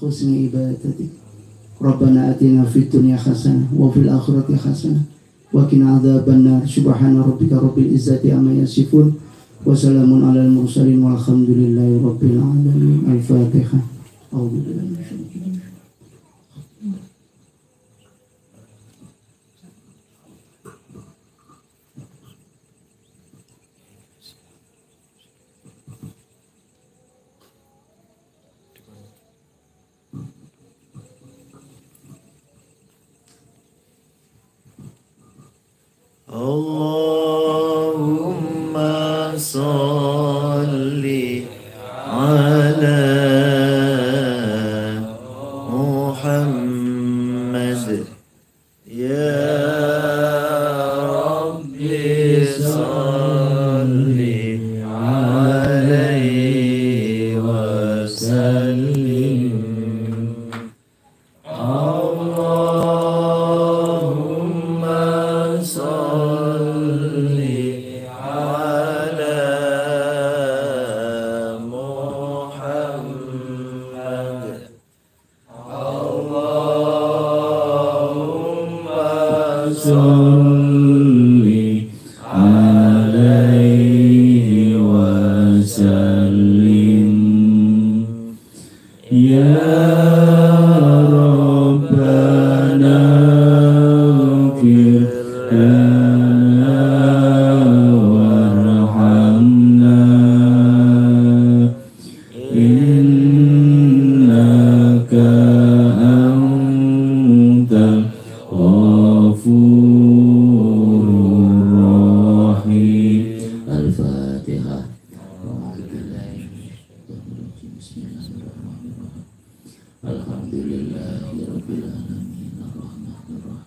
husni ibadatik. Rabbana atina fid dunya hasanah wa fil akhirati hasanah wa qina adzabannar. Subhana rabbika rabbil izzati amma yasifun wa salamun alal mursalin walhamdulillahi rabbil alamin. Al-Fatihah. A'udzu billahi minasyaitonir rajim. Allahumma salli ala Muhammad ya Rabbi salli alaihi wa sallim. Salli alaihi wa sallim ya Rabbana ighfir lana warhamna innaka antal Ghafur. Al-Fatihah. Alhamdulillahi rabbil alamin ar-rahmanir rahim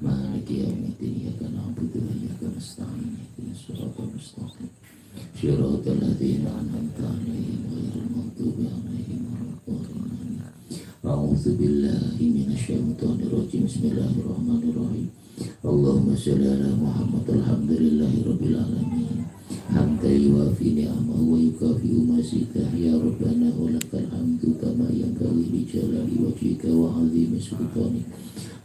maliki yaumiddin iyyaka na'budu wa iyyaka nasta'in ihdinas siratal mustaqim siratal ladzina an'amta 'alaihim ghairil maghdubi 'alaihim waladdallin. A'udzu billahi minasyaitonir rajim. Bismillahirrahmanirrahim. Allahumma shalli ala Muhammad. Alhamdulillahi rabbil alamin hamdan yuwafi ni'amahu wa yukafi'u mazidah. Ya Rabbana wa lakal hamdu kama yanbaghi li jalali wajhika wa 'azimi sultanik.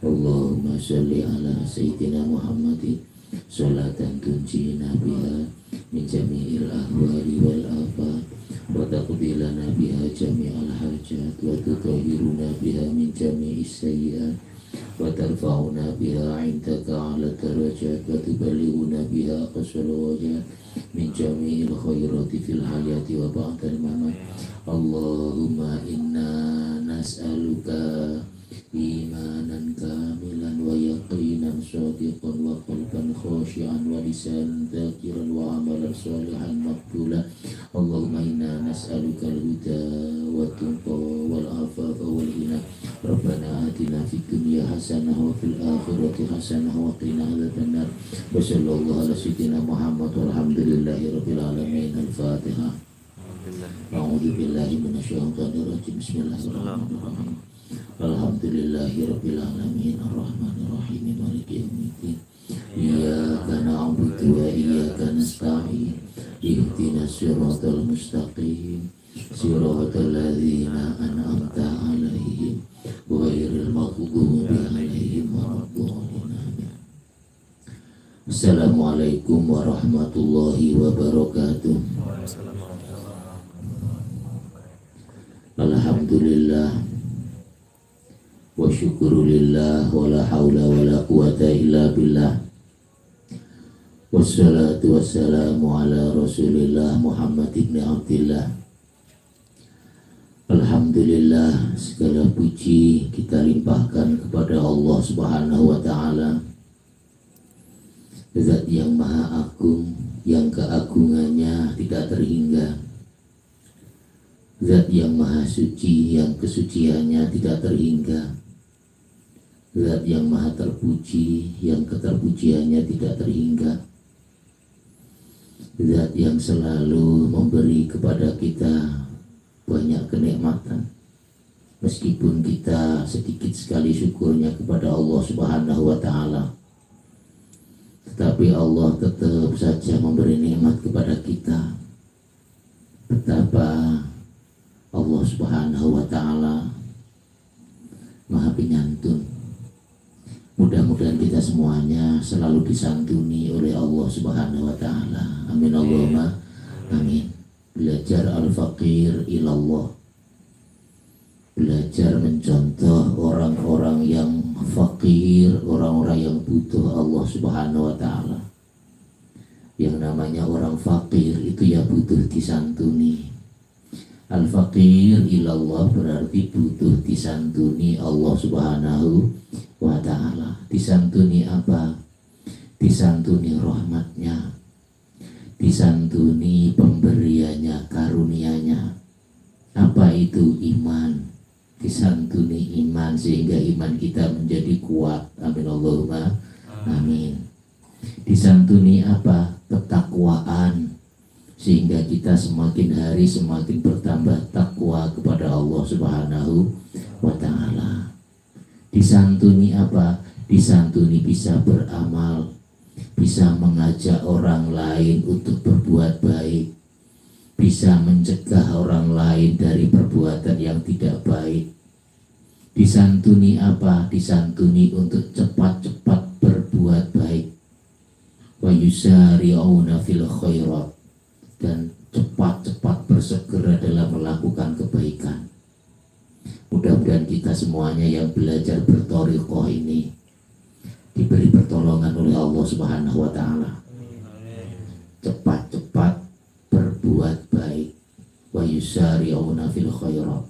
Allahumma shalli ala sayyidina Muhammadin salatan tunjina biha min jami'il ahwali wal afat wa taqdi lana biha jami'al hajat wa tutahhiruna biha min jami'is sayyi'at wa tarfa'una biha 'indaka 'ala darajat wa tuballighuna biha aqsal wajhat min jami'il khairati fil hayati wa ba'dal mamat. Allahumma inna nas'aluka imanan kamilan wa yaqinan shadiqan wa qalban khashi'an wa lisanan dhakiran wa amalan salihan maqbulan. Allahumma inna nas'aluka al-huda wa tuqa wal afafa wal ghina. Rabbana atina fid dunya hasanah wa fil akhirati hasanah wa qina adzabannar. Wa sallallahu ala sayyidina Muhammad walhamdulillahi rabbil alamin. Al-Fatihah. A'udzu billahi minasyaitonir rajim. Bismillahirrahmanirrahim. Alhamdulillahi rabbil alamin arrahmanir rahim maliki yaumiddin iyyaka na'budu wa iyyaka nasta'in ihdinas siratal mustaqim siratal ladzina an'amta 'alaihim ghairil maghdubi 'alaihim waladdallin. Assalamualaikum warahmatullahi wabarakatuh. Alhamdulillah wa syukurulillah wa la hawla wa la quwata illa billah. Wassalatu wassalamu ala rasulillah Muhammad ibn Abdillah. Alhamdulillah, segala puji kita limpahkan kepada Allah subhanahu wa ta'ala, Zat yang maha agung, yang keagungannya tidak terhingga, Zat yang maha suci, yang kesuciannya tidak terhingga, Zat yang maha terpuji, yang keterpujiannya tidak terhingga, Zat yang selalu memberi kepada kita banyak kenikmatan, meskipun kita sedikit sekali syukurnya kepada Allah subhanahu wa ta'ala, tetapi Allah tetap saja memberi nikmat kepada kita. Betapa Allah subhanahu wa ta'ala pinyantun. Mudah-mudahan kita semuanya selalu disantuni oleh Allah Subhanahu wa taala. Amin Allahumma amin. Belajar al-faqir ilallah. Belajar mencontoh orang-orang yang fakir, orang-orang yang butuh Allah Subhanahu wa taala. Yang namanya orang fakir itu ya butuh disantuni. Al-faqir ilallah berarti butuh disantuni Allah Subhanahu wa ta'ala. Disantuni apa? Disantuni rahmatnya, disantuni pemberiannya, karunianya. Apa itu? Iman. Disantuni iman sehingga iman kita menjadi kuat. Amin Allahumma amin. Disantuni apa? Ketakwaan, sehingga kita semakin hari semakin bertambah takwa kepada Allah Subhanahu wa ta'ala. Disantuni apa? Disantuni bisa beramal, bisa mengajak orang lain untuk berbuat baik, bisa mencegah orang lain dari perbuatan yang tidak baik. Disantuni apa? Disantuni untuk cepat-cepat berbuat baik. Wa yusari'una fil khairat, dan cepat-cepat bersegera dalam melakukan kebaikan. Mudah-mudahan kita semuanya yang belajar berthariqah ini diberi pertolongan oleh Allah Subhanahu wa ta'ala. Cepat-cepat berbuat baik. Wa yusari'una fil khairat.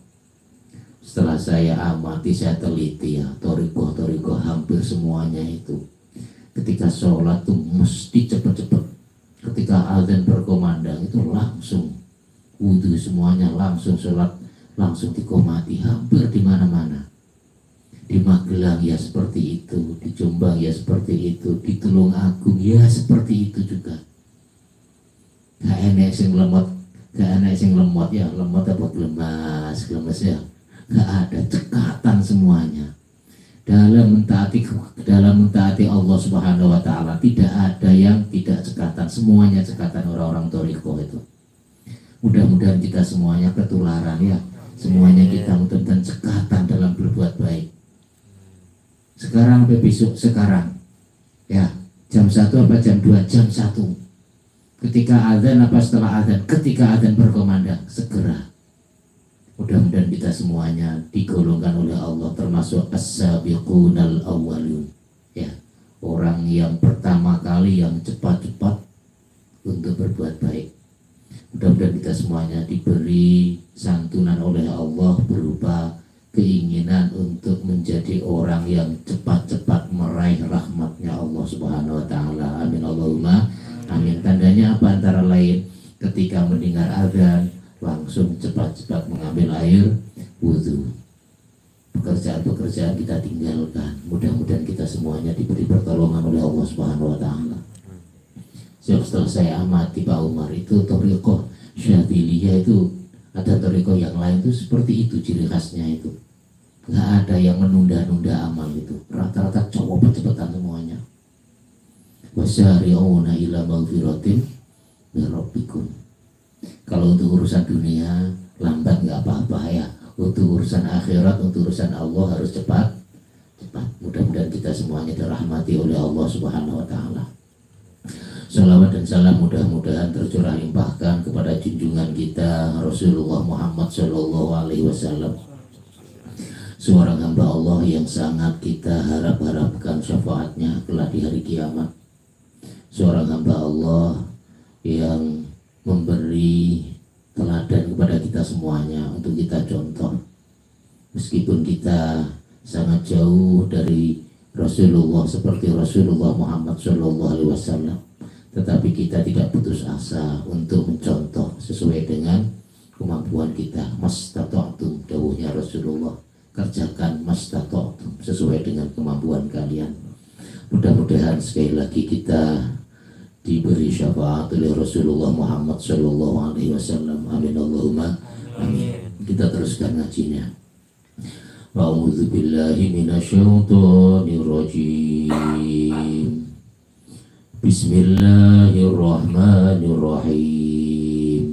Setelah saya amati, saya teliti ya, thariqah hampir semuanya itu ketika sholat tuh mesti cepat-cepat. Ketika azan berkumandang itu langsung wudhu semuanya, langsung sholat, langsung dikomati. Hampir di mana-mana. Di Magelang ya seperti itu, di Jombang ya seperti itu, di Tulungagung ya seperti itu juga. Gak enak sing lemot, ya, lemot apa gelemas ya. Gak ada, cekatan semuanya. Dalam mentaati Allah Subhanahu wa ta'ala tidak ada yang tidak cekatan, semuanya cekatan orang-orang thariqah itu. Mudah-mudahan kita semuanya ketularan ya, semuanya kita mudah-mudahan cekatan dalam berbuat baik. Sekarang sampai besok, sekarang ya, jam 1 apa jam 2? Jam 1. Ketika azan apa setelah azan? Ketika azan berkumandang, segera. Mudah-mudahan kita semuanya digolongkan oleh Allah termasuk as-sabiqunal awwalun ya, orang yang pertama kali yang cepat-cepat untuk berbuat baik. Mudah-mudahan kita semuanya diberi santunan oleh Allah berupa keinginan untuk menjadi orang yang cepat-cepat meraih rahmatnya Allah Subhanahu wa ta'ala. Amin Allahumma amin. Tandanya apa? Antara lain ketika mendengar azan langsung cepat-cepat mengambil air wudhu. Pekerjaan-pekerjaan kita tinggalkan. Mudah-mudahan kita semuanya diberi pertolongan oleh Allah Subhanahu wa ta'ala. Setelah saya amati Pak Umar itu thariqah Syadziliyah itu, ada thariqah yang lain itu seperti itu ciri khasnya itu. Gak ada yang menunda-nunda amal itu. Rata-rata cowok cepatan semuanya. Wasyari'una ila maghfiratin min rabbikum. Kalau untuk urusan dunia lambat nggak apa-apa ya. Untuk urusan akhirat, untuk urusan Allah harus cepat. Mudah-mudahan kita semuanya dirahmati oleh Allah Subhanahu wa ta'ala. Salawat dan salam mudah-mudahan tercurah limpahkan kepada junjungan kita Rasulullah Muhammad Sallallahu Alaihi Wasallam, seorang hamba Allah yang sangat kita harapkan syafaatnya kelak di hari kiamat. Seorang hamba Allah yang memberi teladan kepada kita semuanya untuk kita contoh. Meskipun kita sangat jauh dari Rasulullah seperti Rasulullah Muhammad Sallallahu Alaihi Wasallam, tetapi kita tidak putus asa untuk mencontoh sesuai dengan kemampuan kita. Mastata'tum, dawuhnya Rasulullah, kerjakan mastata'tum sesuai dengan kemampuan kalian. Mudah-mudahan sekali lagi kita diberi syafaat oleh Rasulullah Muhammad Sallallahu Alaihi Wasallam. Amin Allahumma amin. Kita teruskan ngajinya. A'udzu billahi minasyaitonir rajim. Bismillahirrahmanirrahim.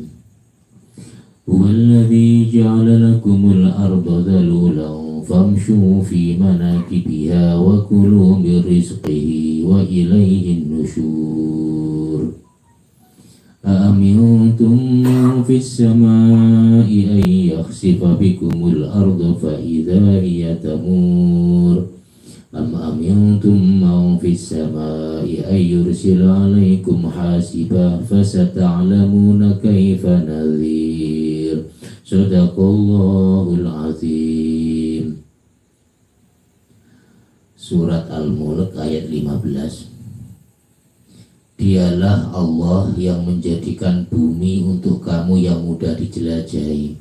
Huwallazi ja'ala lakumul arda dhalulan famshu fi manakibiha wa kulu min rizqihi wa ilaihin nusyur. Aamintum man fis samai ay yakhsifa bikumul arda fa idza hiya tamur. Am amintum man fis samai ay yursila alaikum hasiba fasata'lamuna kaifa nadhir. Sadaqallahul azim. Surat Al-Mulk ayat 15. Dialah Allah yang menjadikan bumi untuk kamu yang mudah dijelajahi.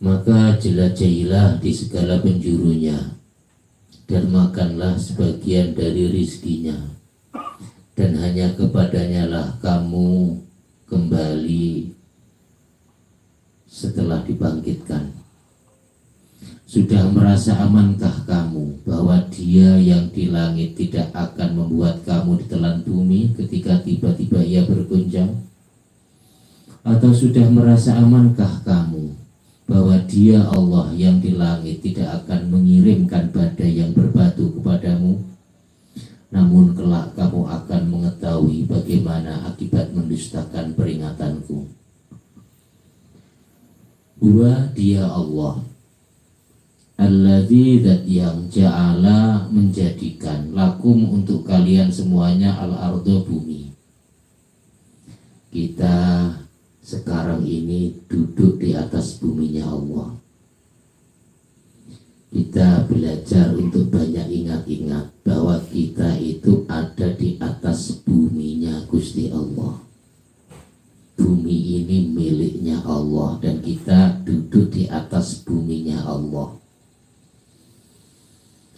Maka jelajahilah di segala penjurunya, dan makanlah sebagian dari rizkinya, dan hanya kepadanya lah kamu kembali setelah dibangkitkan. Sudah merasa amankah kamu bahwa Dia yang di langit tidak akan membuat kamu ditelan bumi ketika tiba-tiba ia bergoncang? Atau sudah merasa amankah kamu bahwa Dia Allah yang di langit tidak akan mengirimkan badai yang berbatu kepadamu? Namun kelak kamu akan mengetahui bagaimana akibat mendustakan peringatanku. Huwa Dia Allah, alladzi, zat yang ja'ala, menjadikan, lakum, untuk kalian semuanya, al-ardo, bumi. Kita sekarang ini duduk di atas buminya Allah. Kita belajar untuk banyak ingat-ingat bahwa kita itu ada di atas buminya Gusti Allah. Bumi ini miliknya Allah dan kita duduk di atas buminya Allah.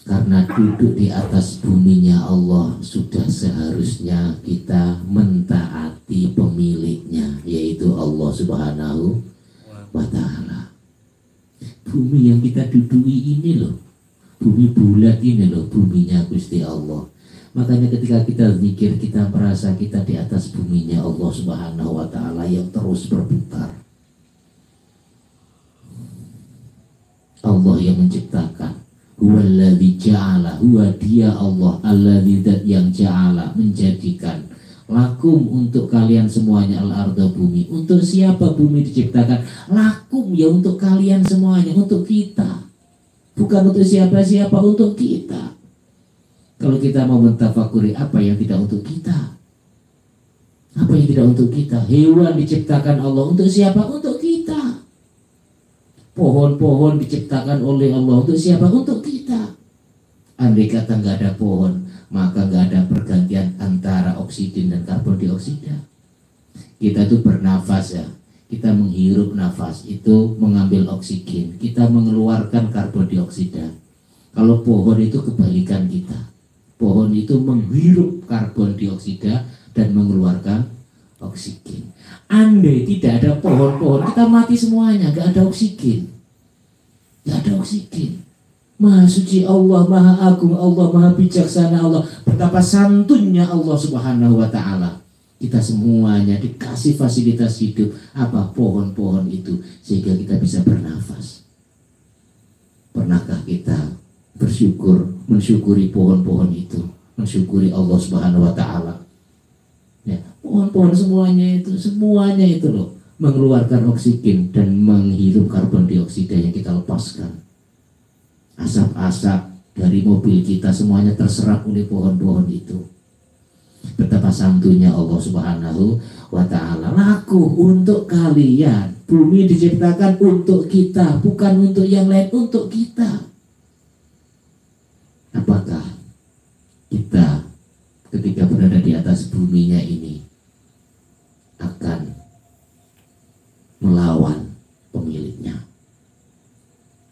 Karena duduk di atas buminya Allah, sudah seharusnya kita mentaati pemiliknya, yaitu Allah Subhanahu wa Ta'ala. Bumi yang kita duduki ini loh, bumi bulat ini loh, buminya Gusti Allah. Makanya ketika kita zikir, kita merasa kita di atas buminya Allah Subhanahu wa Ta'ala yang terus berputar. Allah yang menciptakan. Huwallazi ja'ala, huwa Dia Allah, alladzi, zat yang ja'ala, menjadikan, lakum, untuk kalian semuanya, al-arda, bumi. Untuk siapa bumi diciptakan? Lakum, ya untuk kalian semuanya, untuk kita. Bukan untuk siapa-siapa, untuk kita. Kalau kita mau mentafakuri, apa yang tidak untuk kita? Apa yang tidak untuk kita? Hewan diciptakan Allah untuk siapa? Untuk kita. Pohon-pohon diciptakan oleh Allah untuk siapa? Untuk kita. Andai kata nggak ada pohon, maka nggak ada pergantian antara oksigen dan karbon dioksida. Kita tuh bernafas ya, kita menghirup nafas itu mengambil oksigen, kita mengeluarkan karbon dioksida. Kalau pohon itu kebalikan kita, pohon itu menghirup karbon dioksida dan mengeluarkan oksigen. Andai tidak ada pohon-pohon, kita mati semuanya, gak ada oksigen. Gak ada oksigen. Maha suci Allah, maha agung Allah, maha bijaksana Allah. Betapa santunnya Allah Subhanahu wa Ta'ala. Kita semuanya dikasih fasilitas hidup. Apa? Pohon-pohon itu, sehingga kita bisa bernafas. Pernahkah kita mensyukuri pohon-pohon itu? Mensyukuri Allah Subhanahu wa Ta'ala. Ya, pohon-pohon semuanya itu loh, mengeluarkan oksigen dan menghirup karbon dioksida yang kita lepaskan. Asap-asap dari mobil kita semuanya terserap oleh pohon-pohon itu. Betapa santunya Allah Subhanahu wa Ta'ala. Laku, untuk kalian. Bumi diciptakan untuk kita, bukan untuk yang lain, untuk kita. Apakah kita ketika berada di atas buminya ini akan melawan pemiliknya?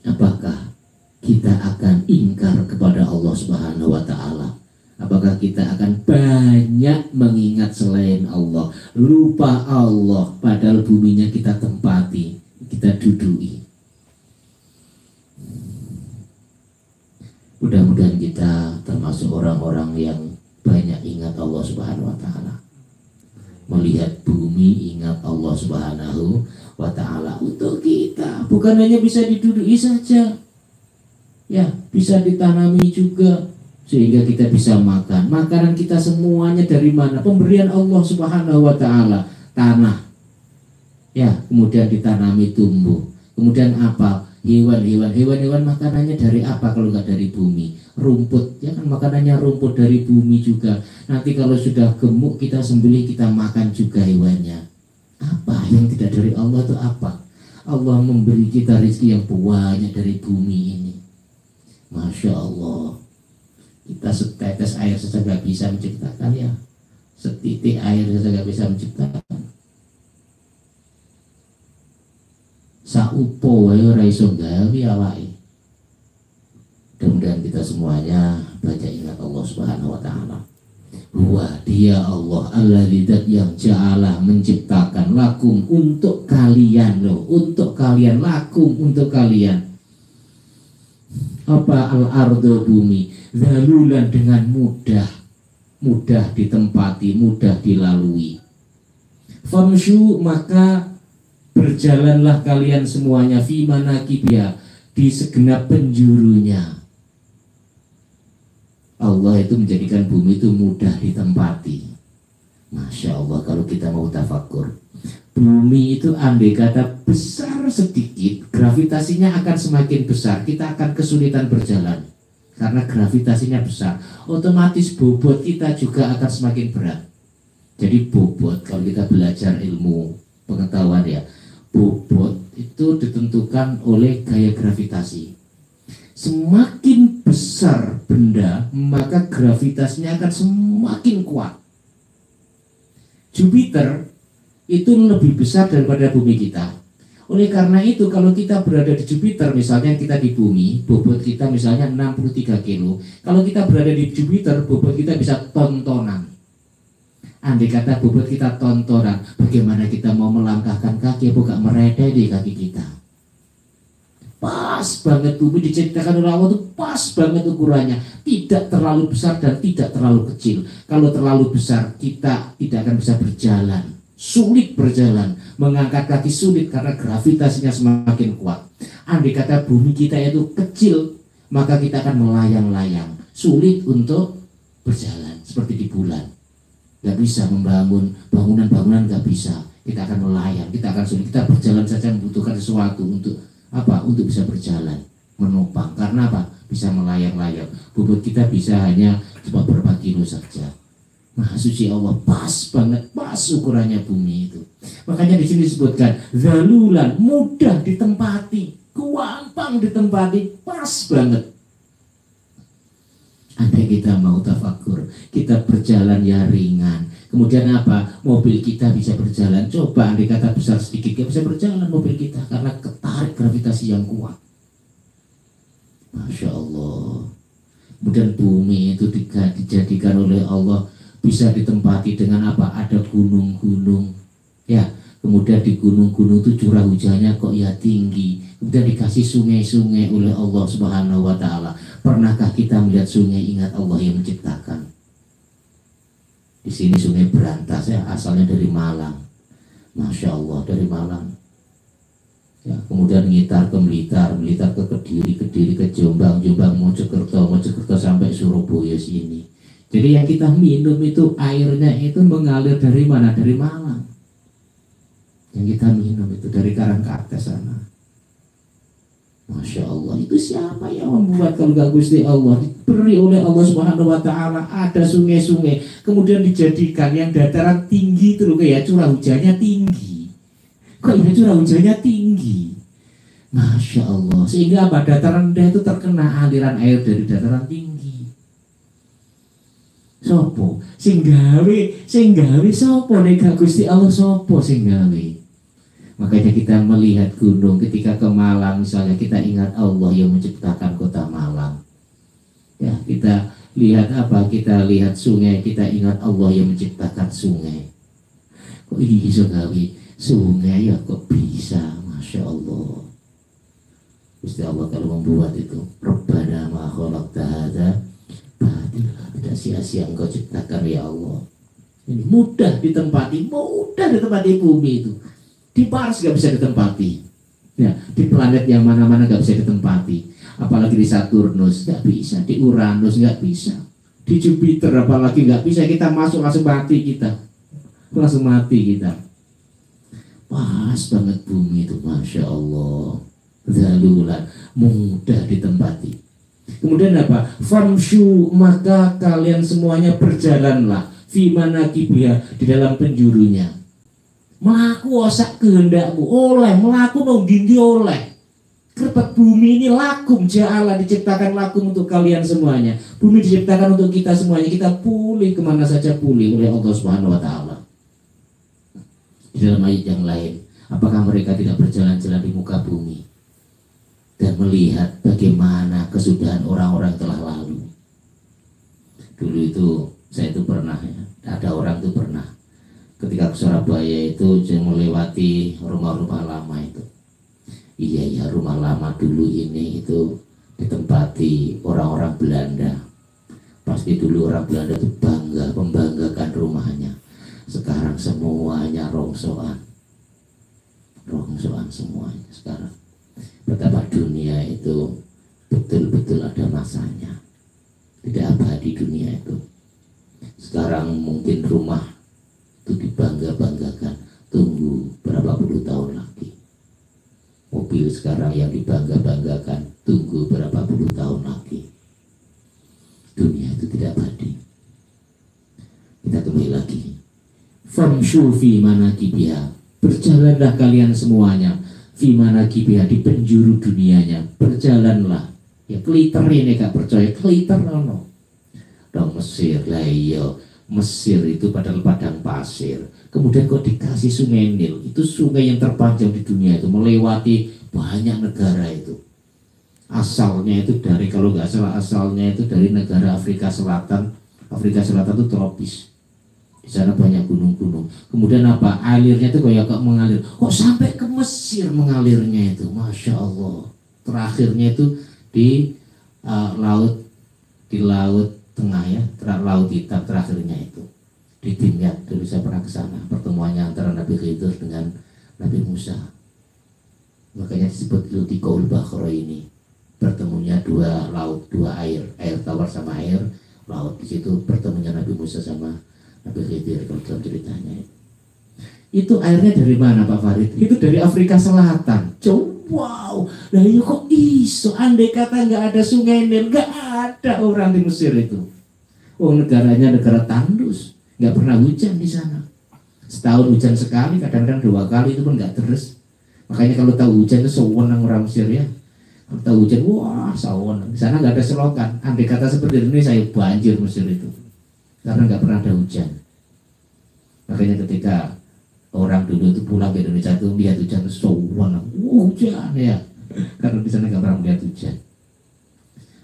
Apakah kita akan ingkar kepada Allah Subhanahu wa Ta'ala? Apakah kita akan banyak mengingat selain Allah, lupa Allah, padahal buminya kita tempati, kita duduki? Mudah-mudahan kita termasuk orang-orang yang banyak ingat Allah Subhanahu wa Ta'ala. Melihat bumi, ingat Allah Subhanahu wa Ta'ala untuk kita. Bukan hanya bisa diduduki saja, ya bisa ditanami juga sehingga kita bisa makan. Makanan kita semuanya dari mana? Pemberian Allah Subhanahu wa taala. Tanah. Ya, kemudian ditanami tumbuh. Kemudian apa? Hewan makanannya dari apa kalau nggak dari bumi? Rumput, ya kan makanannya rumput dari bumi juga. Nanti kalau sudah gemuk kita sembelih, kita makan juga hewannya. Apa yang tidak dari Allah itu apa? Allah memberi kita rezeki yang banyak dari bumi ini. Masya Allah. Kita setetes air saja nggak bisa menciptakan ya. Setitik air saja nggak bisa menciptakan. Saupo wae ora iso gawe awake. Mudah-mudahan kita semuanya banyak ingat Allah Subhanahu wa taala. Wah, dia Allah Al-Ladzi yang ja'ala menciptakan lakum untuk kalian loh, untuk kalian, lakum untuk kalian. Apa al-ardu bumi zalulan dengan mudah ditempati, mudah dilalui. Famshu maka berjalanlah kalian semuanya fi manakibya di segenap penjurunya. Allah itu menjadikan bumi itu mudah ditempati. Masya Allah, kalau kita mau tafakur, bumi itu andai kata besar sedikit, gravitasinya akan semakin besar. Kita akan kesulitan berjalan karena gravitasinya besar. Otomatis bobot kita juga akan semakin berat. Jadi bobot, kalau kita belajar ilmu pengetahuan ya, bobot itu ditentukan oleh gaya gravitasi. Semakin besar benda, maka gravitasinya akan semakin kuat. Jupiter itu lebih besar daripada bumi kita. Oleh karena itu, kalau kita berada di Jupiter, misalnya kita di bumi, bobot kita misalnya 63 kilo. Kalau kita berada di Jupiter, bobot kita bisa tontonan. Andai kata bobot kita tontonan, bagaimana kita mau melangkahkan kaki, bukan meredai di kaki kita. Pas banget, bumi diciptakan oleh Allah itu pas banget ukurannya, tidak terlalu besar dan tidak terlalu kecil. Kalau terlalu besar kita tidak akan bisa berjalan, sulit berjalan, mengangkat kaki sulit karena gravitasinya semakin kuat. Andai kata bumi kita itu kecil, maka kita akan melayang-layang, sulit untuk berjalan seperti di bulan. Gak bisa membangun bangunan-bangunan, gak bisa. Kita akan melayang, kita akan sulit, kita berjalan saja membutuhkan sesuatu untuk apa? Untuk bisa berjalan, menopang. Karena apa? Bisa melayang-layang. Bobot kita bisa hanya cuma berapa kilo saja. Maha suci Allah, pas banget, pas ukurannya bumi itu. Makanya di sini disebutkan zalulan, mudah ditempati, gampang ditempati, pas banget. Andai kita mau tafakur, kita berjalan ya ringan. Kemudian apa? Mobil kita bisa berjalan. Coba andai kata besar sedikit, gak bisa berjalan mobil kita karena ketarik gravitasi yang kuat. Masya Allah. Kemudian bumi itu dijadikan oleh Allah bisa ditempati dengan apa? Ada gunung-gunung. Ya, kemudian di gunung-gunung itu curah hujannya kok ya tinggi. Kemudian dikasih sungai-sungai oleh Allah Subhanahu wa taala. Pernahkah kita melihat sungai? Ingat Allah yang menciptakan. Di sini Sungai Berantas ya, asalnya dari Malang. Masya Allah, dari Malang. Ya, kemudian ngitar ke Blitar, Blitar ke Kediri, Kediri ke Jombang, Jombang Mojokerto, Mojokerto sampai Surabaya sini. Jadi yang kita minum itu airnya itu mengalir dari mana? Dari Malang. Yang kita minum itu dari Karangkates sana. Masya Allah, itu siapa yang membuat kalau gak Gusti Allah? Diberi oleh Allah Subhanahu wa taala, ada sungai-sungai, kemudian dijadikan yang dataran tinggi itu loh, kayak curah hujannya tinggi. Kok ini curah hujannya tinggi? Masya Allah, sehingga apa? Dataran rendah itu terkena aliran air dari dataran tinggi. Sopo sing gawe sopo nek Gusti Allah, sopo sing gawe? Makanya kita melihat gunung ketika ke Malang misalnya, kita ingat Allah yang menciptakan kota Malang. Ya, kita lihat apa? Kita lihat sungai, kita ingat Allah yang menciptakan sungai. Kok ini bisa gawe sungai ya, kok bisa? Masya Allah. Gusti Allah kalau membuat itu, Rabbana ma khalaqta hadza batila, tidak sia-sia Engkau ciptakan ya Allah. Ini mudah ditempati bumi itu. Di Mars gak bisa ditempati, ya, di planet yang mana-mana gak bisa ditempati. apalagi di Saturnus nggak bisa, di Uranus nggak bisa, di Jupiter apalagi nggak bisa. Kita masuk langsung mati kita, Pas banget bumi itu, masya Allah, zalulan, mudah ditempati. Kemudian apa? Famshu, maka kalian semuanya berjalanlah fi manakibiha, di dalam penjurunya. Melaku osak kehendakmu, oleh melaku nonggindi oleh. Kerbat bumi ini lakum, ja'ala, diciptakan lakum untuk kalian semuanya. Bumi diciptakan untuk kita semuanya. Kita pulih kemana saja pulih oleh Allah Subhanahu Wa Taala. Di dalam ayat yang lain, apakah mereka tidak berjalan-jalan di muka bumi dan melihat bagaimana kesudahan orang-orang telah lalu? Dulu itu saya itu pernah ya, ada orang itu pernah ketika ke Surabaya itu melewati rumah-rumah lama itu. Iya ya, rumah lama dulu ini itu ditempati orang-orang Belanda. Pasti dulu orang Belanda itu membanggakan rumahnya. Sekarang semuanya rongsoan semuanya sekarang. Betapa dunia itu betul-betul ada masanya, tidak abadi dunia itu. Sekarang mungkin rumah itu dibangga-banggakan, tunggu berapa puluh tahun lagi. Mobil sekarang yang dibangga-banggakan, tunggu berapa puluh tahun lagi. Dunia itu tidak abadi. Kita kembali lagi. Famshu fi manakibiha, berjalanlah kalian semuanya fi manakibiha, di penjuru dunianya. Berjalanlah. Ya keliter ini gak percaya, keliter no. Dong Mesir lah, iya. Mesir itu padahal padang pasir, kemudian kok dikasih sungai Nil, itu sungai yang terpanjang di dunia itu, melewati banyak negara itu. Asalnya itu dari, kalau nggak salah asalnya itu dari negara Afrika Selatan. Afrika Selatan itu tropis, di sana banyak gunung-gunung. Kemudian apa, alirnya itu kayak mengalir, kok sampai ke Mesir mengalirnya itu, masya Allah. Terakhirnya itu di laut tengah ya, laut hitam terakhirnya itu di Dimyat. Dulu saya pernah ke sana, pertemuannya antara Nabi Khidir dengan Nabi Musa. Makanya disebut Iltiqaul Bahraini, bertemunya dua laut, dua air tawar sama air laut. Di situ bertemunya Nabi Musa sama Nabi Khidir kalau dalam ceritanya. Itu airnya dari mana Pak Farid? Itu dari Afrika Selatan. Wow, nah ini kok iso? Andai kata nggak ada sungai Nil, nggak ada orang di Mesir itu. Oh, negaranya negara tandus, nggak pernah hujan di sana. Setahun hujan sekali, kadang-kadang 2 kali, itu pun nggak terus. Makanya kalau tahu hujan itu sewenang orang Mesir ya. Kalau tahu hujan, wah sewenang. Di sana nggak ada selokan. Andai kata seperti ini, saya banjir Mesir itu, karena nggak pernah ada hujan. Makanya ketika orang dulu itu pulang ke Indonesia itu lihat hujan itu sewenang, hujan ya, karena di sana nggak pernah melihat hujan.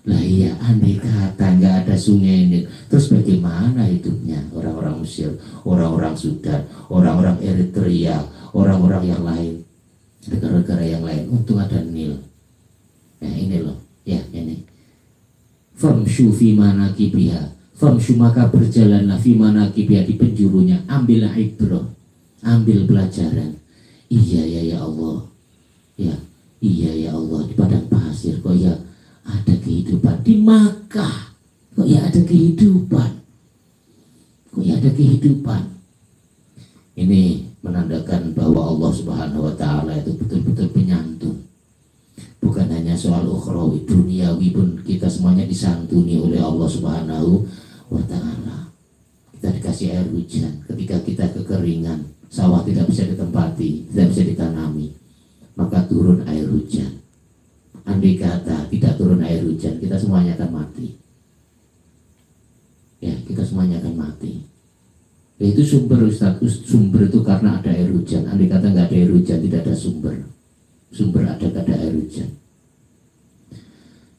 Lah iya, andai kata nggak ada sungai ini, terus bagaimana hidupnya orang-orang Mesir, orang-orang Sudan, orang-orang Eritrea, orang-orang yang lain, negara-negara yang lain? Untung ada Nil. Nah ini loh, ya ini. Famshu fi manakibiha, famshu maka berjalanlah fi manakibiha, di penjurunya. Ambillah ibrah, ambil pelajaran. Iya ya Allah, ya iya ya Allah, di padang pasir kok ya ada kehidupan, di Makkah kok ya ada kehidupan, Ini menandakan bahwa Allah Subhanahu Wa Taala itu betul-betul penyantun. Bukan hanya soal ukhrawi, duniawi pun kita semuanya disantuni oleh Allah Subhanahu Wa Taala. Kita dikasih air hujan ketika kita kekeringan, sawah tidak bisa ditempati, tidak bisa ditanami, maka turun air hujan. Andai kata tidak turun air hujan, kita semuanya akan mati. Ya, kita semuanya akan mati. Ya, itu sumber Ustaz, sumber itu karena ada air hujan. Andai kata nggak ada air hujan, tidak ada sumber. Sumber ada air hujan.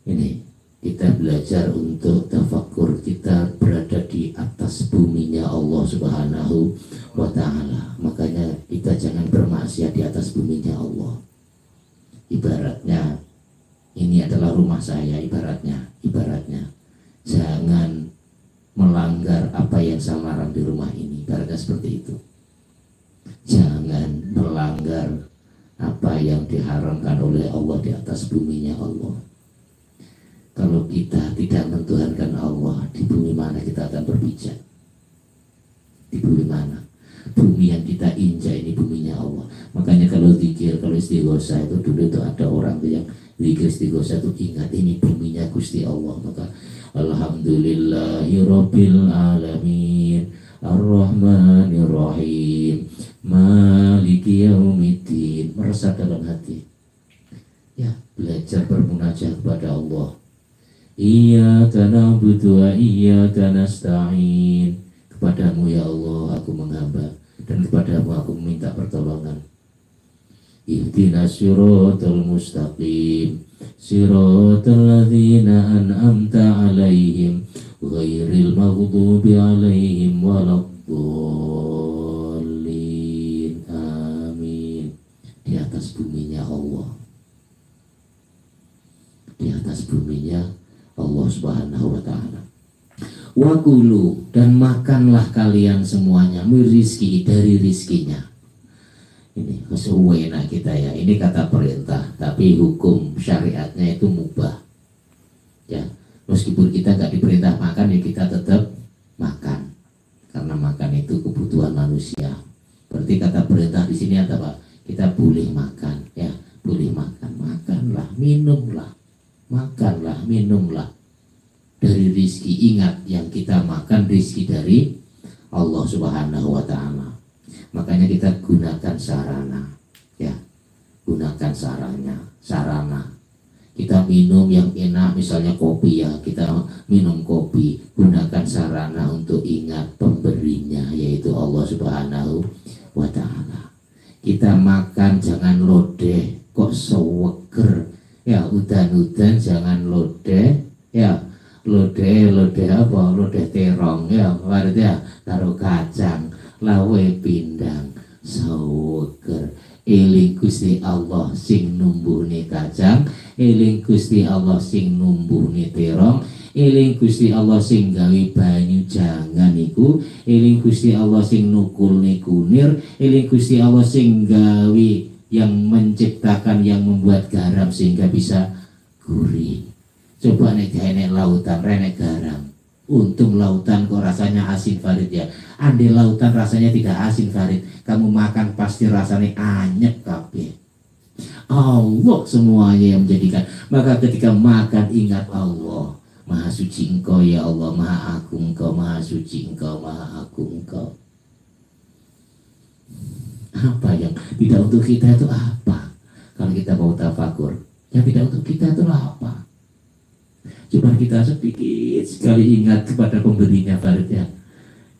Ini kita belajar untuk tafakkur, kita berada di atas buminya Allah Subhanahu Wa Ta'ala. Makanya kita jangan bermaksiat di atas buminya Allah. Ibaratnya ini adalah rumah saya, ibaratnya jangan melanggar apa yang saya larang di rumah ini, ibaratnya seperti itu. Jangan melanggar apa yang diharamkan oleh Allah di atas buminya Allah. Kalau kita tidak mentuhankan Allah, di bumi mana kita akan berpijak? Di bumi mana? Bumi yang kita injak ini buminya Allah. Makanya kalau zikir, kalau istighosa itu dulu itu ada orang yang zikir istighosa itu ingat ini buminya Gusti Allah. Maka Alhamdulillahirabbil alamin Ar-Rahmanir-Rahim Maliki Yaumiddin. Meresap dalam hati. Ya, belajar bermunajat kepada Allah. Iyyaka na'budu wa iyyaka nasta'in. Kepadamu ya Allah aku menghamba, dan kepadamu aku meminta pertolongan. Ihdinas siratal mustaqim, siratal ladzina an'amta 'alaihim ghairil maghdubi 'alaihim waladdallin. Amin. Di atas buminya Allah. Di atas buminya Allah Subhanahu wa ta'ala. Wakulu, dan makanlah kalian semuanya mirizki, dari rizkinya. Ini kesuwena kita ya. Ini kata perintah, tapi hukum syariatnya itu mubah. Ya, meskipun kita nggak diperintah makan, ya kita tetap makan. Karena makan itu kebutuhan manusia. Berarti kata perintah di sini ada apa? Kita boleh makan, ya, boleh makan. Makanlah, minumlah. Makanlah, minumlah dari rizki. Ingat, yang kita makan rizki dari Allah Subhanahu wa ta'ala. Makanya kita gunakan sarana, ya, gunakan sarana. Kita minum yang enak, misalnya kopi, ya, kita minum kopi. Gunakan sarana untuk ingat pemberinya, yaitu Allah Subhanahu wa ta'ala. Kita makan jangan lodeh, kok seweger. Ya, udan-udan jangan lodeh, ya, lodeh apa? Lodeh terong, ya, berarti ya, taruh kacang, lawe pindang, saweger. Eling Gusti Allah sing numbuhne kacang, eling Gusti Allah sing numbuhne terong, eling Gusti Allah sing gawe banyu jangan iku, eling Gusti Allah sing nukulne kunir, eling Gusti Allah sing gawe yang menciptakan, yang membuat garam sehingga bisa gurih. Coba nek lautan renek garam, untung lautan kok rasanya asin Farid ya. Andai lautan rasanya tidak asin Farid, kamu makan pasti rasanya anyep kabeh. Allah semuanya yang menjadikan. Maka ketika makan ingat Allah. Maha suci Engkau ya Allah, maha agung Engkau, maha suci Engkau, maha agung Engkau. Apa yang tidak untuk kita itu apa? Kalau kita mau tafakur, yang tidak untuk kita itu apa? Coba kita sedikit sekali ingat kepada pemberinya Farid ya.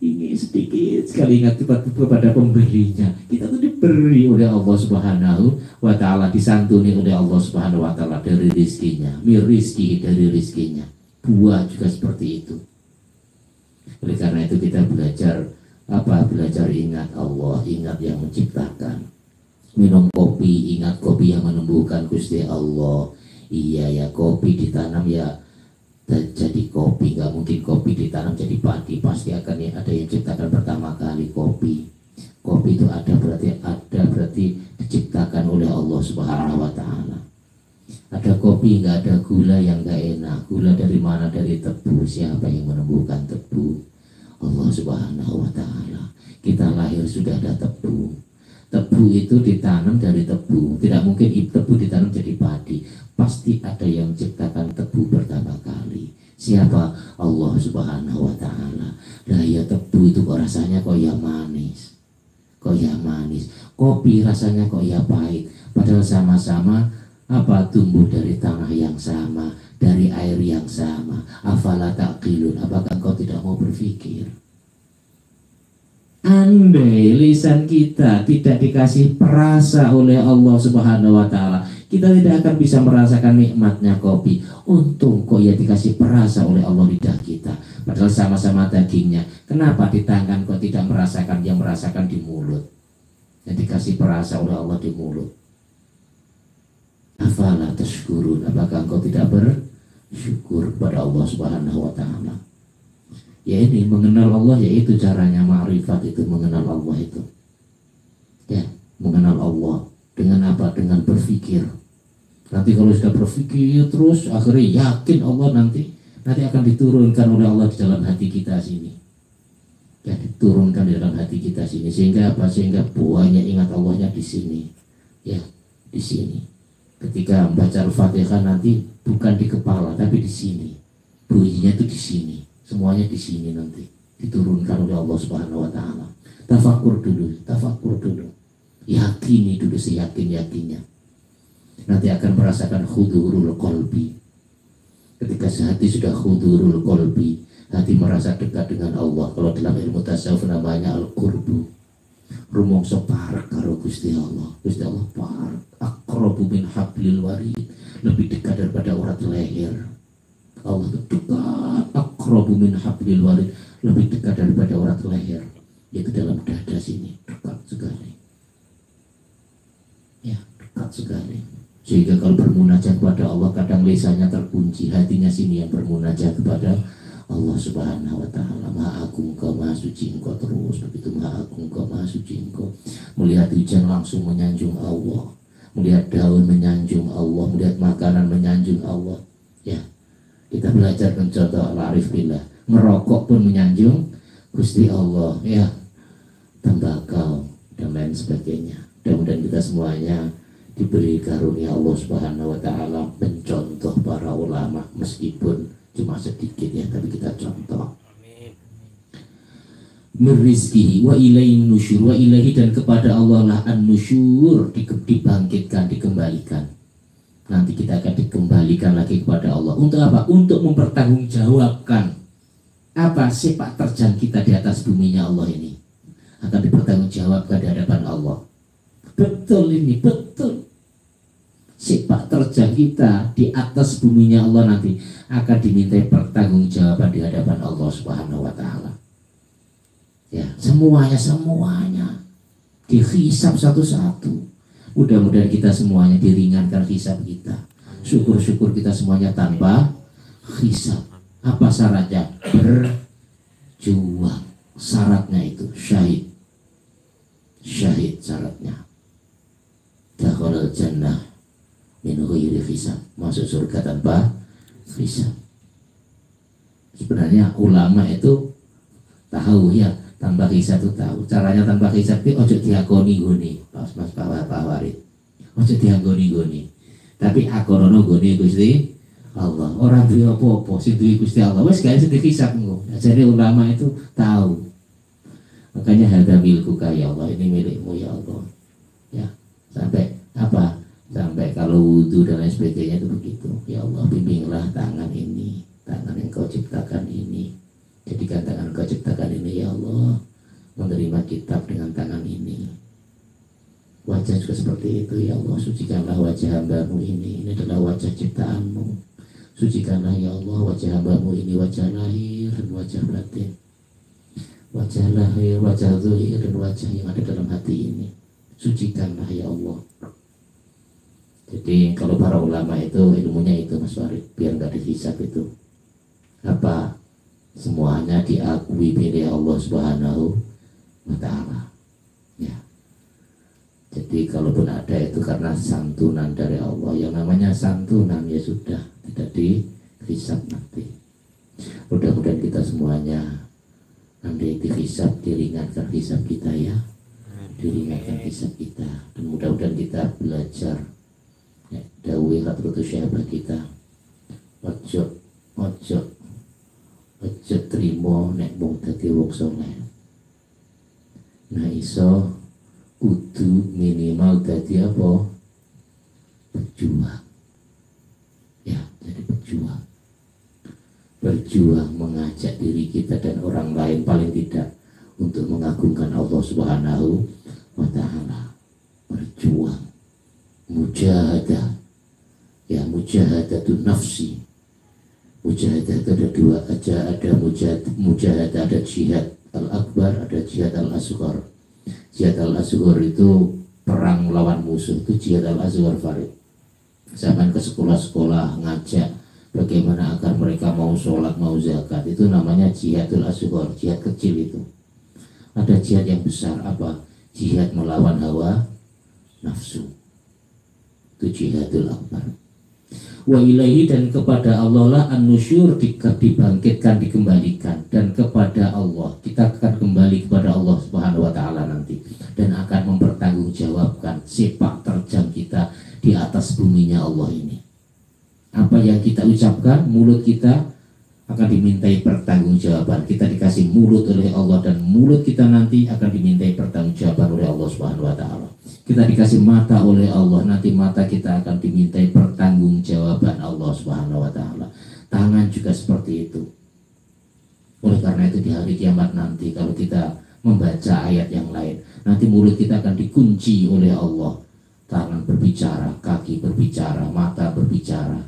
Ini sedikit sekali ingat kepada pemberinya. Kita tuh diberi oleh Allah Subhanahu wa ta'ala, disantuni oleh Allah Subhanahu wa ta'ala dari rizkinya. Mirizki, dari rizkinya. Buah juga seperti itu. Oleh karena itu kita belajar belajar ingat Allah, ingat yang menciptakan. Minum kopi, ingat kopi yang menumbuhkan Gusti Allah. Iya ya, kopi ditanam ya jadi kopi. Nggak mungkin kopi ditanam jadi padi, pasti akan ada yang ciptakan pertama kali kopi. Kopi itu ada berarti diciptakan oleh Allah Subhanahu wa ta'ala. Ada kopi nggak ada gula yang nggak enak. Gula dari mana? Dari tebu. Siapa yang menumbuhkan tebu? Allah Subhanahu wa ta'ala. Kita lahir sudah ada tebu. Tebu itu ditanam dari tebu. Tidak mungkin tebu ditanam jadi padi. Pasti ada yang menciptakan tebu pertama kali. Siapa? Allah Subhanahu wa ta'ala. Nah ya, tebu itu kok rasanya kok ya manis. Kok ya manis. Kopi rasanya kok ya pahit. Padahal sama-sama tumbuh dari tanah yang sama, dari air yang sama. Afala taqilun, apakah kau tidak mau berpikir? Andai lisan kita tidak dikasih perasa oleh Allah Subhanahu wa ta'ala, kita tidak akan bisa merasakan nikmatnya kopi. Untung kok ya dikasih perasa oleh Allah lidah kita. Padahal sama-sama dagingnya. Kenapa di tangan kok tidak merasakan? Yang merasakan di mulut. Yang dikasih perasa oleh Allah di mulut. Afala tashkurun, apakah engkau tidak bersyukur kepada Allah Subhanahu wa ta'ala? Ya, ini mengenal Allah, yaitu caranya ma'rifat itu, mengenal Allah itu. Ya, mengenal Allah dengan apa? Dengan berpikir. Nanti kalau sudah berpikir terus, akhirnya yakin Allah nanti akan diturunkan oleh Allah di dalam hati kita sini. Ya, diturunkan di dalam hati kita sini, sehingga apa? Sehingga buahnya ingat Allahnya di sini. Ya, di sini. Ketika membaca Al-Fatihah nanti bukan di kepala tapi di sini. Bunyinya itu di sini. Semuanya di sini nanti diturunkan oleh Allah Subhanahu wa taala. Tafakur dulu. Yakini dulu seyakin-yakinnya. Nanti akan merasakan khudurul qalbi. Ketika hati sudah khudurul qalbi, hati merasa dekat dengan Allah. Kalau dalam ilmu tasawuf namanya al-qurbu. Rumangsa parek karo Gusti Allah. Gusti Allah parek, aqrabu min hablil warid, lebih dekat daripada urat leher. Allah itu dekat, aqrabu min hablil warid, lebih dekat daripada urat leher. Yaitu dalam dada sini, dekat sekali. Ya, dekat sekali. Sehingga kalau bermunajat kepada Allah, kadang lisannya terkunci, hatinya sini yang bermunajat kepada Allah Subhanahu wa taala. Maha agung Engkau, maha suci Engkau, terus begitu maha agung Engkau, maha suci Engkau. Melihat hujan langsung menyanjung Allah, melihat daun menyanjung Allah, melihat makanan menyanjung Allah. Ya, kita belajar mencontoh al-arif billah. Merokok pun menyanjung Gusti Allah, ya, tembakau dan lain sebagainya. Mudah-mudahan kita semuanya diberi karunia Allah Subhanahu wa taala mencontoh para ulama, meskipun cuma sedikit ya, tapi kita contoh. Merizkihi wa ilaihi nusyur, wa ilaihi, dan kepada Allah lah an-nusyur, dibangkitkan, dikembalikan. Nanti kita akan dikembalikan lagi kepada Allah. Untuk apa? Untuk mempertanggungjawabkan apa sepak terjang kita di atas buminya Allah ini. Akan dipertanggungjawabkan di hadapan Allah. Betul ini, betul. Sepak terjang kita di atas buminya Allah nanti akan dimintai pertanggungjawaban di hadapan Allah Subhanahu wa taala. Ya, semuanya dihisab satu-satu. Mudah-mudahan kita semuanya diringankan hisab kita. Syukur-syukur kita semuanya tanpa hisab. Apa syaratnya? Berjuang. Syaratnya itu syahid. Syahid syaratnya. Dakhalal jannah min ghairi hisab, masuk surga tanpa hisab. Sebenarnya ulama itu tahu ya, tanpa hisab itu tahu. Caranya tanpa hisab itu ojo diakoni-goni, Mas Pak Warid. Ojo diakoni-goni. Tapi akorono goni Gusti Allah. Orang duwe apa-apa sing duwe Gusti Allah. Wis gawe sing dihisab engko. Jadi ulama itu tahu. Makanya hadza milkuka ya Allah, ini milikmu ya Allah. Ya, sampai apa? Sampai kalau wudhu dan lain sebagainya itu begitu. Ya Allah, bimbinglah tangan ini, tangan yang kau ciptakan ini. Jadikan tangan kau ciptakan ini ya Allah, menerima kitab dengan tangan ini. Wajah juga seperti itu ya Allah. Sucikanlah wajah hambamu ini adalah wajah ciptaanmu. Sucikanlah ya Allah wajah hambamu ini, wajah lahir dan wajah batin. Wajah lahir, wajah zuhir, dan wajah yang ada dalam hati ini. Sucikanlah ya Allah. Jadi kalau para ulama itu ilmunya itu Mas Farid, biar nggak dihisab itu apa, semuanya diakui milik Allah Subhanahu wa taala. Ya. Jadi kalaupun ada itu karena santunan dari Allah. Yang namanya santunan ya sudah, tidak dihisab nanti. Mudah-mudahan kita semuanya nanti dihisab, diringankan hisab kita ya, diringankan hisab kita, dan mudah-mudahan kita belajar ya, dawuh Hadratus Syekh kita, ojo trimo nek mung dadi wong saleh. Nah iso kudu minimal dadi apa? Pejuang. Ya, jadi pejuang. Berjuang mengajak diri kita dan orang lain paling tidak untuk mengagungkan Allah Subhanahu wa taala. Berjuang, mujahadah. Ya, mujahadatun nafsi. Mujahadah itu ada dua aja, ada mujahadah, ada jihad al-akbar, ada jihad al-asghar. Jihad al-asghar itu perang melawan musuh, itu jihad al-asghar Farid. Zaman ke sekolah-sekolah ngajak bagaimana agar mereka mau sholat, mau zakat, itu namanya jihadul asghar, jihad kecil itu. Ada jihad yang besar, apa? Jihad melawan hawa nafsu, itu jihadul akbar. Wa ilaihi, dan kepada Allah lah an-nusyur, dibangkitkan, dikembalikan, dan kepada Allah kita akan kembali kepada Allah Subhanahu wa taala nanti, dan akan mempertanggungjawabkan sepak terjang kita di atas buminya Allah ini. Apa yang kita ucapkan, mulut kita akan dimintai pertanggungjawaban. Kita dikasih mulut oleh Allah, dan mulut kita nanti akan dimintai pertanggungjawaban oleh Allah Subhanahu wa taala. Kita dikasih mata oleh Allah, nanti mata kita akan dimintai pertanggungjawaban Allah Subhanahu wa taala. Tangan juga seperti itu. Oleh karena itu di hari kiamat nanti, kalau kita membaca ayat yang lain, nanti mulut kita akan dikunci oleh Allah. Tangan berbicara, kaki berbicara, mata berbicara,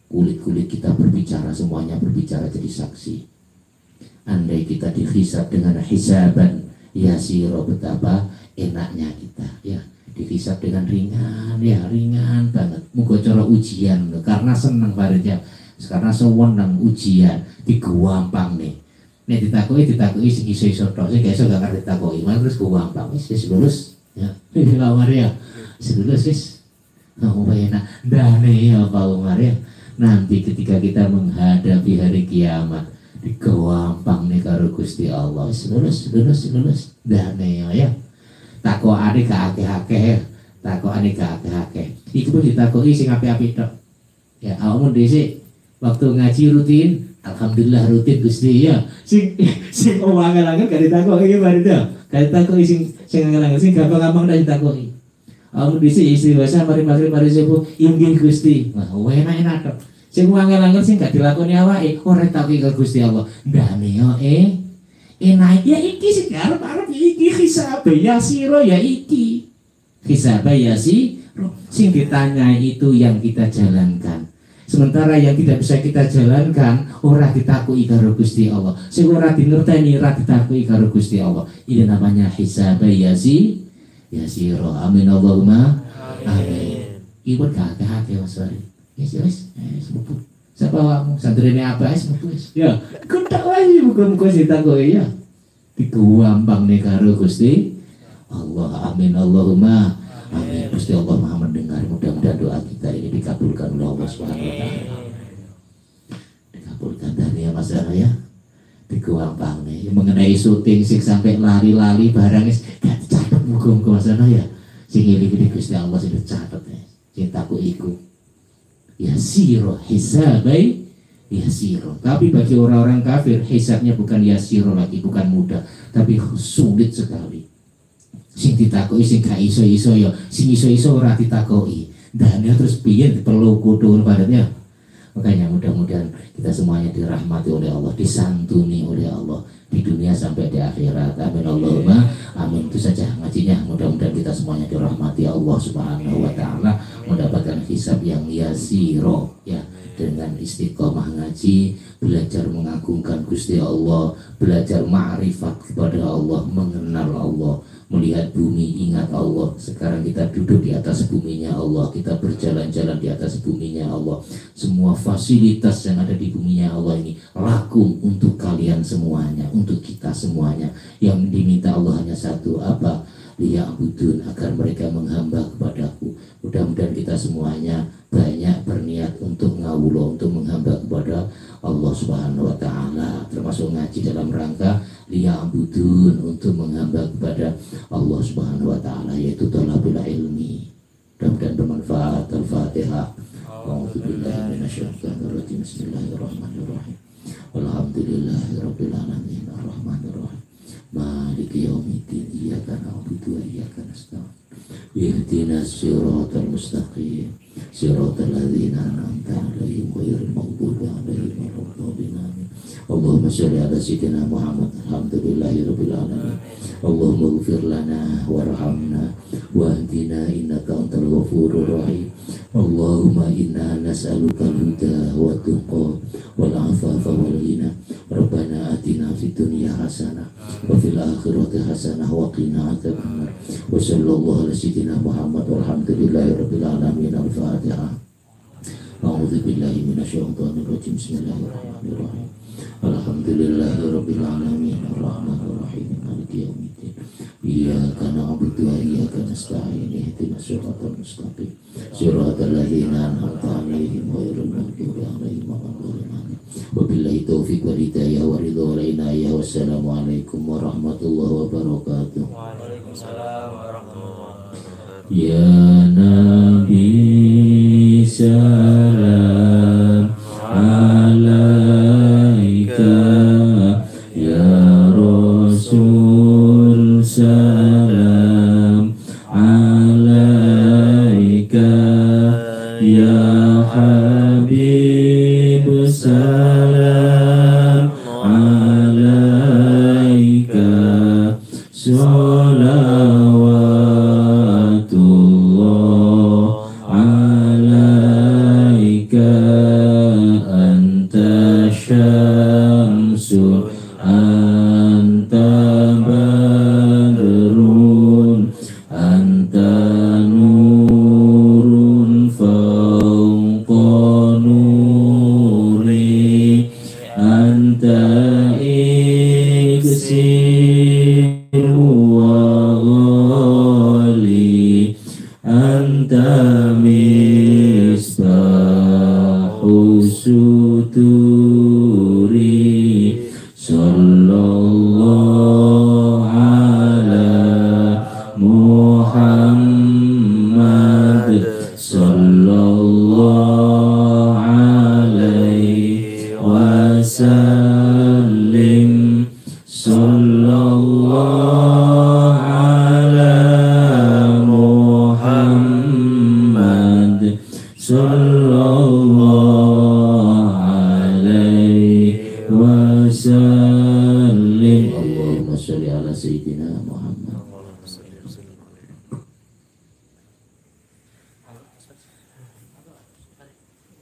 kulit-kulit kita berbicara, semuanya berbicara jadi saksi. Andai kita dihisab dengan hisaban yasiro, betapa enaknya kita ya, dihisab dengan ringan, ya ringan banget. Muga cara ujian karena seneng barunya, karena sewenang ujian digampang nih. Nek ditakoi sing iso-iso tok, sing gak iso gak ngerti ditakoi, malah terus gampang wis lulus ya. Lawar ya. Lulus wis. Oh enak. Dane ya Pak Umar ya. Nanti ketika kita menghadapi hari kiamat, digampang nih karo Gusti Allah. Lulus. Dane ya. Takokane gak akeh-akeh, takokane gak akeh-akeh. Iku pun ditakoki sing apik-apik tok. Ya, awakmu dhisik waktu ngaji rutin, alhamdulillah rutin Gusti ya. Sing angel-angel gak ditakoki iki bareng to. Gak ditakoki sing angel-angel, sing gampang-gampang dak ditakoki. Awakmu dhisik istighosah mari maghrib mari subuh, inggih Gusti. Wah, enak-enak tok. Sing angel-angel sing gak dilakoni awake, ora takoki ke Gusti Allah. Ndane yo enak ya iki sing arep-arep iki hisab yasiro ya iki. Hisab yasiro, sing ditanyai itu yang kita jalankan. Sementara yang tidak bisa kita jalankan ora ditakuti karo Gusti Allah. Sing ora dingerteni ora ditakuti karo Gusti Allah. Ini namanya hisab yasiro. Amin Allahumma amin. Ibu kakek Mas Wari. Wis sepupu. Siapa awakmu? Santrine apa wis? Ya, kuntak wae muga-muga ditakoki ya. Digampang nih karo Gusti Allah. Amin Allahumma amin. Gusti Allah Maha mendengar. Mudah-mudahan doa kita ini dikabulkan oleh Allah Subhanahu wa taala. Dikabulkan dari ya Mas Ara ya. Digampang nih mengenai syuting sing sampai lari-lari barang wis gak dicatet muga-muga Mas Ara ya. Sing iki Gusti Allah sing dicatet sing takoki iku yasiro hisabai yasiro. Tapi bagi orang-orang kafir hisabnya bukan yasiro lagi, bukan mudah, tapi sulit sekali. Sing ditakoi sing gak iso-iso ya, sing iso-iso ora ditakoi. Dane terus piye perlu kudu padanya. Makanya mudah-mudahan kita semuanya dirahmati oleh Allah, disantuni oleh Allah di dunia sampai di akhirat. Amin Allahumma amin. Itu saja ngajinya. Mudah-mudahan kita semuanya dirahmati Allah Subhanahu wa taala, mendapatkan hisab yang yasiro ya, dengan istiqomah ngaji, belajar mengagungkan Gusti Allah, belajar ma'rifat kepada Allah, mengenal Allah, melihat bumi, ingat Allah. Sekarang kita duduk di atas buminya Allah, kita berjalan-jalan di atas buminya Allah. Semua fasilitas yang ada di buminya Allah ini laku untuk kalian semuanya, untuk kita semuanya. Yang diminta Allah hanya satu, apa? Liya'budun, agar mereka menghamba kepadaku. Mudah-mudahan kita semuanya banyak berniat untuk ngawulo, untuk menghamba kepada Allah Subhanahu wa taala, termasuk ngaji dalam rangka liya'budun, untuk menghamba kepada Allah Subhanahu wa taala, yaitu thalabul ilmi. Mudah-mudahan bermanfaat. Al-Fatihah. A'udzubillahi minasyaitonir rajim. Bismillahirrahmanirrahim. Alhamdulillahirabbil alamin arrahmanir rahim. Maliki yaumiddin. Iyyaka na'budu wa iyyaka nasta'in. Ihdinas siratal mustaqim. Siratal ladzina an'amta 'alaihim ghairil maghdubi 'alaihim waladdallin. Allahumma shalli ala sayyidina Muhammad. Alhamdulillahirabbil alamin. Allahumma ighfir lana warhamna wahdina innaka antal ghafurur rahim. Allahumma inna nas'aluka al-huda wa tuqa wal 'afafa wal ghina. Rabbana atina fid dunya hasanah wa fil akhirati hasanah wa qina adzabannar. Wa sallallahu ala sayyidina Muhammad walhamdulillahirabbil alamin. Al-Fatihah. A'udzu billahi minasyaitonir rajim. Bismillahirrahmanirrahim. Alhamdulillahirabbil alamin arrahmanir rahim maliki yaumiddin. Iyyaka na'budu wa iyyaka nasta'in. Ihdinas siratal mustaqim. Siratal ladzina an'amta 'alaihim عليهم غير المغضوب عليهم ولا الضالين. وبالله التوفيق والهداية والرضا والعناية والسلام عليكم ورحمة الله وبركاته. Waalaikumsalam warahmatullahi wabarakatuh. Ya Nabi salam alaika, ya Rasul salam alaika, ya Habib salam alaika, salawatullah alaika, anta syamsun anta badrun anta nurun fawqa nuri, anta iksiru wa ghali, anta misbahu suturi, sallallahu ala Muhammad, sallallahu alaihi wasallim, sallallahu ala Muhammad, sallallahu alaihi wasallim. Allahumma sholli ala sayyidina Muhammad.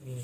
Ini